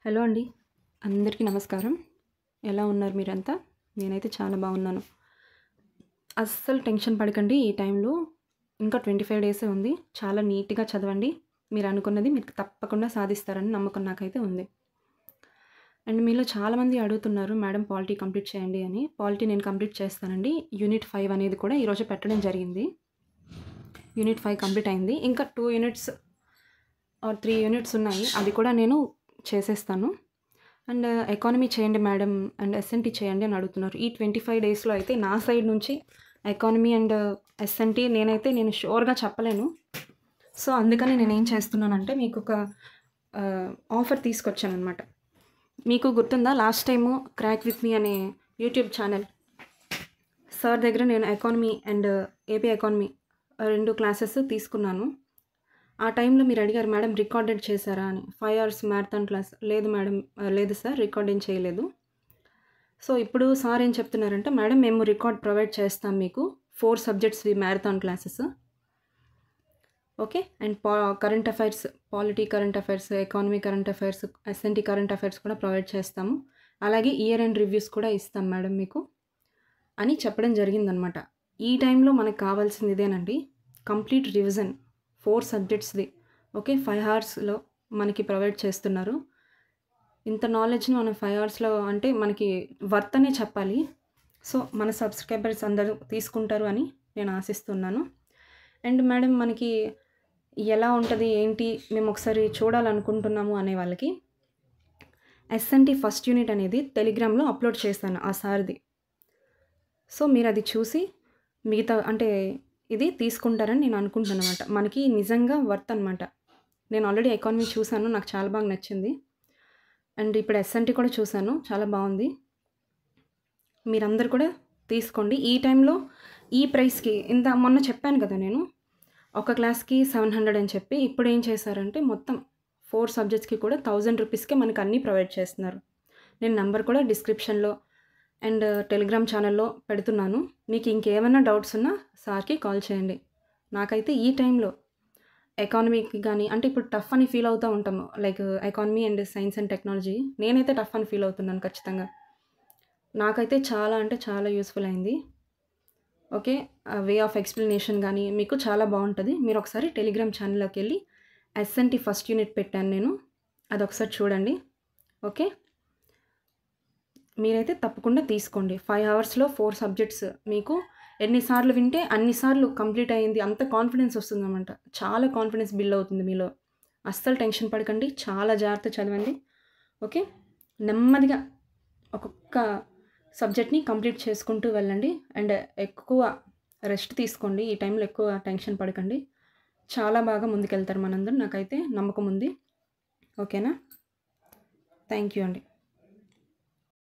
Hello అండి, అందరికీ నమస్కారం. ఎలా ఉన్నారు మీరంతా? నేనైతే చాలా బాగున్నాను. అస్సలు టెన్షన్ పడకండి. ఈ టైంలో ఇంకా 25 డేసే ఉంది. చాలా నీట్‌గా చదవండి. మీరు అనుకున్నది మీరు తప్పకుండా సాధిస్తారని నమ్మకం నాకైతే ఉంది. అండ్ మీలో చాలామంది అడుగుతున్నారు, మేడం పాలిటీ కంప్లీట్ చేయండి అని. పాలిటీ నేను కంప్లీట్ చేస్తానండి. యూనిట్ 5 అనేది కూడా ఈరోజు పెట్టడం జరిగింది. యూనిట్ 5 కంప్లీట్ అయింది. ఇంకా 2 యూనిట్స్ ఆర్ 3 యూనిట్స్ ఉన్నాయి. అది కూడా నేను చేసేస్తాను. అండ్ ఎకానమీ చేయండి మేడం అండ్ ఎస్ఎన్టీ చేయండి అని అడుగుతున్నారు. ఈ 25 డేస్లో అయితే నా సైడ్ నుంచి ఎకానమీ అండ్ ఎస్ఎన్టీ నేను షూర్గా చెప్పలేను. సో అందుకని నేనేం చేస్తున్నానంటే మీకు ఒక ఆఫర్ తీసుకొచ్చానమాట. మీకు గుర్తుందా, last time crack with me అనే యూట్యూబ్ ఛానల్ సార్ దగ్గర నేను economy and AP economy 2 classes తీసుకున్నాను. ఆ టైంలో మీరు అడిగారు, మేడం రికార్డెడ్ చేశారా అని. 5 అవర్స్ మ్యారథాన్ క్లాస్. లేదు మేడం, లేదు సార్, రికార్డ్ ఏం చేయలేదు. సో ఇప్పుడు సార్ ఏం చెప్తున్నారంటే, మేడం మేము రికార్డ్ ప్రొవైడ్ చేస్తాం మీకు 4 సబ్జెక్ట్స్వి marathon classes. Okay. And current affairs, polity current affairs, economy current affairs, SNT current affairs కూడా ప్రొవైడ్ చేస్తాము. అలాగే ఇయర్ అండ్ రివ్యూస్ కూడా ఇస్తాం మేడం మీకు అని చెప్పడం జరిగిందనమాట. ఈ టైంలో మనకు కావాల్సింది ఇదేనండి, కంప్లీట్ రివిజన్ 4 సబ్జెక్ట్స్ది. ఓకే. 5 అవర్స్లో మనకి ప్రొవైడ్ చేస్తున్నారు. ఇంత నాలెడ్జ్ని మనం 5 అవర్స్లో అంటే మనకి వర్త్ అనే చెప్పాలి. సో మన సబ్స్క్రైబర్స్ అందరూ తీసుకుంటారు అని నేను ఆశిస్తున్నాను. అండ్ మేడం మనకి ఎలా ఉంటుంది ఏంటి మేము ఒకసారి చూడాలనుకుంటున్నాము అనే వాళ్ళకి ఎస్ఎన్టీ ఫస్ట్ యూనిట్ అనేది టెలిగ్రామ్లో అప్లోడ్ చేశాను ఆ సార్ది. సో మీరు అది చూసి మిగతా అంటే ఇది తీసుకుంటారని నేను అనుకుంటాను అనమాట. మనకి నిజంగా వర్త్ అనమాట. నేను ఆల్రెడీ ఎకానమీ చూశాను, నాకు చాలా బాగా నచ్చింది. అండ్ ఇప్పుడు ఎస్ఎన్టీ కూడా చూశాను, చాలా బాగుంది. మీరందరూ కూడా తీసుకోండి. ఈ టైంలో ఈ ప్రైస్కి మొన్న చెప్పాను కదా నేను, ఒక క్లాస్కి 700 అని చెప్పి, ఇప్పుడు ఏం చేశారంటే మొత్తం 4 సబ్జెక్ట్స్కి కూడా 1000 రూపీస్కే మనకు అన్నీ ప్రొవైడ్ చేస్తున్నారు. నేను నెంబర్ కూడా డిస్క్రిప్షన్లో అండ్ టెలిగ్రామ్ ఛానల్లో పెడుతున్నాను. మీకు ఇంకేమైనా డౌట్స్ ఉన్నా సార్కి కాల్ చేయండి. నాకైతే ఈ టైంలో ఎకానమీకి కానీ అంటే ఇప్పుడు టఫ్ అని ఫీల్ అవుతూ ఉంటాము, like economy and science and technology. నేనైతే టఫ్ అని ఫీల్ అవుతున్నాను ఖచ్చితంగా. నాకైతే చాలా అంటే చాలా యూస్ఫుల్ అయింది. ఓకే. వే ఆఫ్ ఎక్స్ప్లెనేషన్ కానీ మీకు చాలా బాగుంటుంది. మీరు ఒకసారి టెలిగ్రామ్ ఛానల్లోకి వెళ్ళి ఎస్ఎన్టీ ఫస్ట్ యూనిట్ పెట్టాను నేను, అదొకసారి చూడండి. ఓకే. మీరైతే తప్పకుండా తీసుకోండి. 5 అవర్స్లో 4 సబ్జెక్ట్స్ మీకు ఎన్నిసార్లు వింటే అన్నిసార్లు కంప్లీట్ అయ్యింది. అంత కాన్ఫిడెన్స్ వస్తుందన్నమాట. చాలా కాన్ఫిడెన్స్ బిల్డ్ అవుతుంది మీలో. అస్సలు టెన్షన్ పడకండి. చాలా జాగ్రత్త చదవండి. ఓకే. నెమ్మదిగా ఒక్కొక్క సబ్జెక్ట్ని కంప్లీట్ చేసుకుంటూ వెళ్ళండి. అండ్ ఎక్కువ రెస్ట్ తీసుకోండి. ఈ టైంలో ఎక్కువ టెన్షన్ పడకండి. చాలా బాగా ముందుకెళ్తారు మనందరం, నాకైతే నమ్మకం ఉంది. ఓకేనా? థ్యాంక్ యూ అండి.